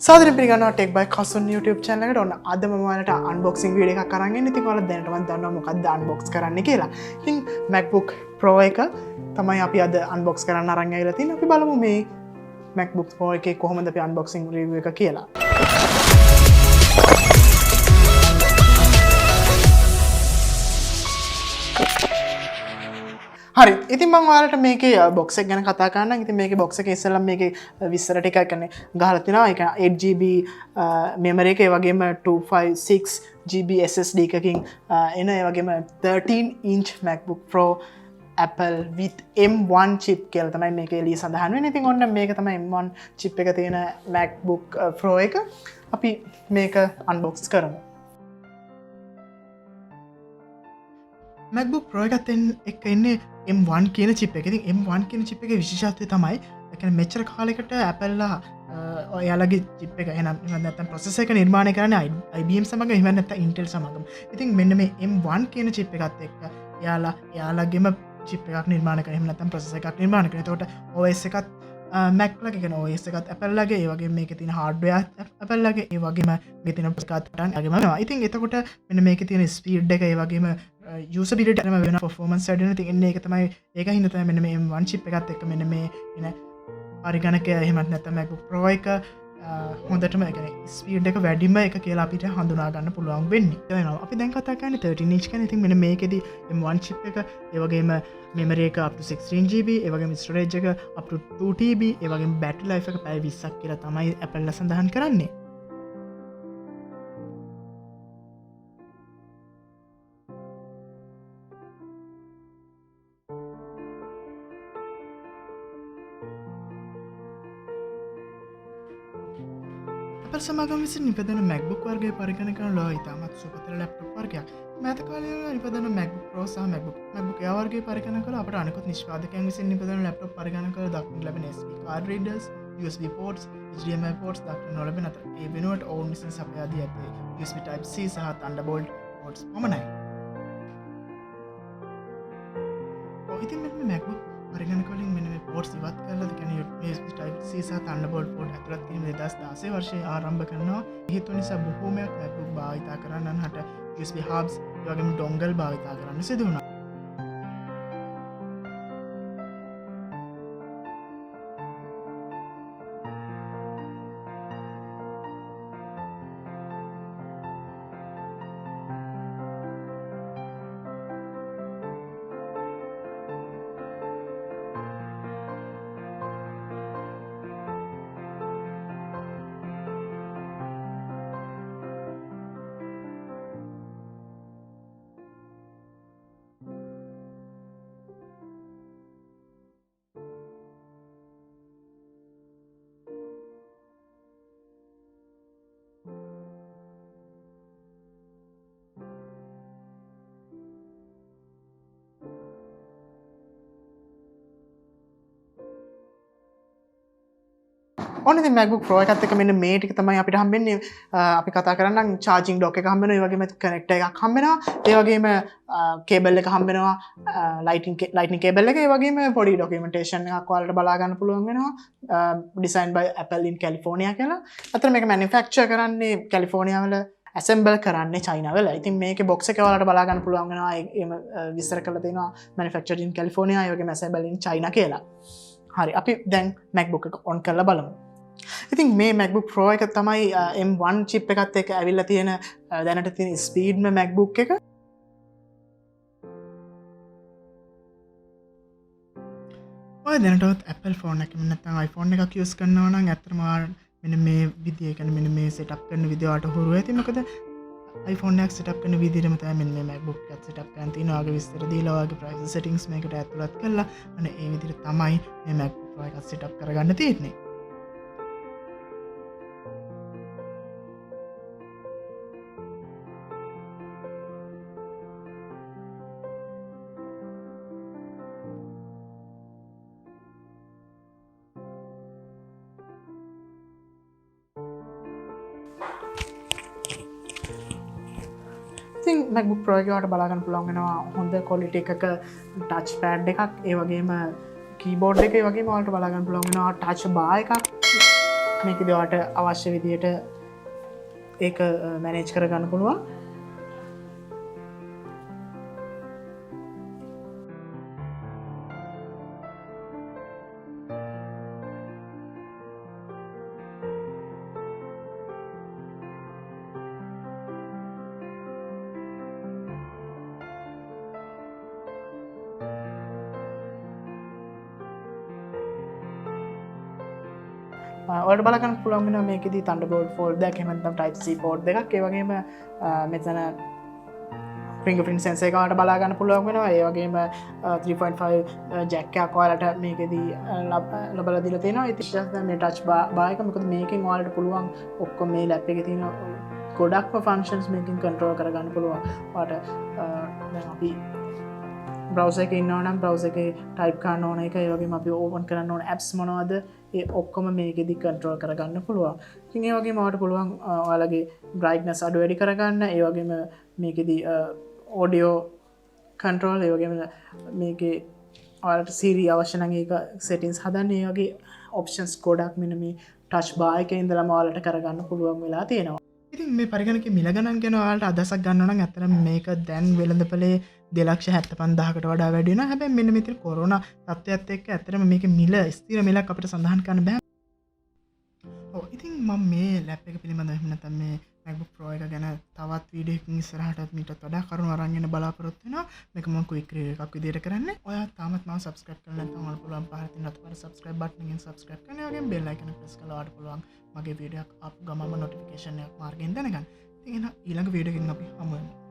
සාදරයෙන් පිළිගන්නවා ටෙක් බයි Kasun YouTube channel එකට. ඔන්න අද මම ඔයාලට unboxing video එකක් අරන් එන්නේ. ඉතින් ඔයාලා දැනටමත් දන්නවා මොකක්ද unbox කරන්න කියලා. ඉතින් MacBook Pro එක තමයි අපි අද unbox කරන්න අරන් ඇවිල්ලා තියෙන්නේ. අපි බලමු මේ MacBook Pro එකේ කොහොමද අපි unboxing review එක කියලා. හරි ඉතින් මම ඔයාලට මේකේ බොක්ස් එක ගැන කතා කරන්නම්. ඉතින් මේකේ බොක්ස් එකේ ඉස්සෙල්ලා මේකේ විස්තර ටිකක් කියන්නේ ගහලා තිනවා. ඒක 8GB memory එක, ඒ වගේම 256GB SSD එකකින් එන, ඒ වගේම 13-inch MacBook Pro Apple with M1 chip කියලා තමයි මේකේ එළිය සඳහන් වෙන්නේ. ඉතින් ඔන්න මේක තමයි M1 chip එක තියෙන MacBook Pro එක. අපි මේක unbox කරමු. MacBook Pro එකත් එක්ක එන්නේ M1 කියන chip එක. ඉතින් M1 කියන chip එකේ විශේෂත්වය තමයි ඒ කියන්නේ මෙච්චර කාලයකට Apple ලා ඔයාලගේ chip එක එහෙනම් නැත්නම් processor එක නිර්මාණය කරන්නේ IBM සමග, එහෙම නැත්නම් Intel සමග. ඉතින් මෙන්න මේ M1 කියන chip එකත් එක්ක එයාලගේම chip එකක් නිර්මාණය කරන, එහෙම නැත්නම් processor එකක් නිර්මාණය කරන. එතකොට OS එකත් Mac ලගේ කියන OS එකත් Apple ලගේ, ඒ වගේම මේකේ තියෙන hardware Apple ලගේ, ඒ වගේම මේකේ තියෙන processor එකත් වගේම වෙනවා. ඉතින් එතකොට මෙන්න මේකේ තියෙන speed එක, ඒ වගේම usability එකම වෙන performance side වෙන. ඉතින් එන්නේ ඒක තමයි, ඒක හින්දා තමයි මෙන්න මේ M1 chip එකත් එක්ක මෙන්න මේ එන පරිගණකය, එහෙමත් නැත්නම් MacBook Pro එක හොඳටම ඒ කියන්නේ ස්පීඩ් එක වැඩිම එක කියලා අපිට හඳුනා ගන්න පුළුවන් වෙන්නේ. වෙනවා. අපි දැන් කතා කරන්නේ 13-inch ගැන. ඉතින් මෙන්න මේකෙදි M1 chip එක, ඒ වගේම memory එක up to 16GB, ඒ වගේම storage එක up to 2TB, ඒ වගේම battery life එක පැය 20ක් කියලා තමයි Apple ලා සඳහන් කරන්නේ. Apple සමාගම විසින් නිපදවන MacBook වර්ගයේ පරිගණක කරන ලොව ඉතාමත් සුපතර ලැප්ටොප් වර්ගයක්. මෑත කාලයේ නිපදවන MacBook Pro සහ MacBook Air වර්ගයේ පරිගණක කළ අපට අනෙකුත් නිෂ්පාදකයන් විසින් නිපදවන ලැප්ටොප් පරිගණක කළ දක්නට ලැබෙන SD card readers, USB ports, HDMI ports දක්නට නොලැබෙන අතර ඒ වෙනුවට ඔවුන් විසින් සපයා දී ඇත්තේ USB Type-C සහ Thunderbolt ports පමණයි. ඉතින් මෙන්න MacBook පරිගණක වලින් මෙන්න මේ ports ඉවත් කරලා කියන්නේ USB Type-C සහ Thunderbolt port ඇතුළත් තියෙන 2016 වර්ෂයේ ආරම්භ කරනවා. හේතුව නිසා බොහෝමයක් MacBook භාවිතා කරන්නන්ට USB hubs, ඒ වගේම dongle භාවිතා කරන්න සිදු වුණා. ඔන්න ඉතින් MacBook Pro එකත් එක්ක මෙන්න මේ ටික තමයි අපිට හම්බෙන්නේ. අපි කතා කරන්නම් charging dock එක හම්බෙනවා, ඒ වගේම connector එකක් හම්බෙනවා, ඒ වගේම cable එක හම්බෙනවා, lightning cable එක, ඒ වගේම පොඩි documentation එකක් ඔයාලට බලා ගන්න පුළුවන් වෙනවා. Designed by Apple in California කියලා. අතන මේක manufacture කරන්නේ කැලිෆෝනියා වල, assemble කරන්නේ චයිනා වල. ඉතින් මේකේ box එක ඔයාලට බලා ගන්න පුළුවන් වෙනවා. ඒම විස්තර කරලා තියෙනවා manufactured in California, ඒ වගේම assemble in China කියලා. හරි, අපි දැන් MacBook එක on කරලා බලමු. ඉතින් මේ MacBook Pro එක තමයි M1 chip එකත් එක්ක ඇවිල්ලා තියෙන දැනට තියෙන ස්පීඩ්ම MacBook එක. ඔය දැනටවත් Apple phone එකක් නැත්නම් iPhone එකක් use කරනවා නම් ඇත්තටම මෙන්න මේ විදිය, කියන්නේ මෙන්න මේ setup කරන විදිය වලට හුරු ඇති. මොකද iPhone එකක් setup කරන විදිහටම තමයි මෙන්න මේ MacBook එකත් setup කරන් තියෙනවා. ඔයගේ විස්තර දීලා ඔයගේ privacy settings මේකට ඇතුළත් කරලා අන්න ඒ විදිහට තමයි මේ MacBook Pro එකත් setup කරගන්න තියෙන්නේ. MacBook Pro එකකට බලා ගන්න පුළුවන් වෙනවා හොඳ quality එකක touch pad එකක්, ඒ වගේම keyboard එක, ඒ වගේම ඔයාලට බලා ගන්න පුළුවන් වෙනවා touch bar එකක්, මේක දවාට අවශ්‍ය විදියට ඒක මැනේජ් කරගන්න පුළුවන්. ඔට බලගන්න පුළුවන් මේකෙදී Thunderbolt 4 දෙයක් එහෙම නැත්නම් Type C port දෙකක් ඒ වගේම මෙතන fingerprint sensor එකකට බලා ගන්න පුළුවන් වෙනවා ඒ වගේම 3.5 jack එකක් ඔයාලට මේකෙදී ලබලා දීලා තියෙනවා ඉතින් මේ touch bar එක මොකද මේකෙන් ඔයාලට පුළුවන් ඔක්කොම මේ lap එකේ තියෙන ගොඩක්ම functions මේකෙන් control කරගන්න පුළුවන් ඔයාලට දැන් අපි browser එකේ ඉන්නවා නම් browser එකේ type කරන්න ඕන එක ඒ වගේම අපි open කරන්න ඕන apps මොනවද ඒ ඔක්කොම මේකෙදි control කරගන්න පුළුවන්. ඉතින් ඒ වගේම ඔයාලට පුළුවන් ඔයාලගේ brightness අඩු වැඩි කරගන්න. ඒ වගේම මේකෙදි audio control ඒ වගේම මේකේ ඔයාලට Siri අවශ්‍ය නම් ඒක settings හදන්න. ඒ වගේ options ගොඩක් මෙන්න මේ touch bar එකේ ඉඳලාම ඔයාලට කරගන්න පුළුවන් වෙලා තියෙනවා. ඉතින් මේ පරිගණකයේ මිල ගණන් ගැන ඔයාලට අදහසක් ගන්න නම් ඇත්තටම මේක දැන් වෙළඳපොලේ 2,75,000කට වඩා වැඩි වෙනවා. හැබැයි මෙන්න මෙතන කොරෝනා තත්ත්වයත් එක්ක ඇත්තටම මේකේ මිල ස්ථිර මිලක් අපිට සඳහන් කරන්න බෑ. ඔව් ඉතින් මම මේ ලැප් එක පිළිබඳව එහෙම නැත්නම් මේ MacBook Pro එක ගැන තවත් වීඩියෝ එකකින් ඉස්සරහටත් මීටත් වඩා කරුණු අරන් එන්න බලාපොරොත්තු වෙනවා. මේක මම quick review එකක් විදියට කරන්නේ. ඔයා තාමත් මාව subscribe කරලා නැත්නම් ඔයාලට පුළුවන් පහළ තියෙන අතපර subscribe button එකෙන් subscribe කරන්න. ඒ වගේම bell icon එක press කරලා ඔයාලට පුළුවන් මගේ වීඩියෝ එකක් ආපු ගමන්ම notification එකක් මාර්ගයෙන් දැනගන්න. ඉතින් එහෙනම් ඊළඟ වීඩියෝ එකකින් අපි හමු වෙමු.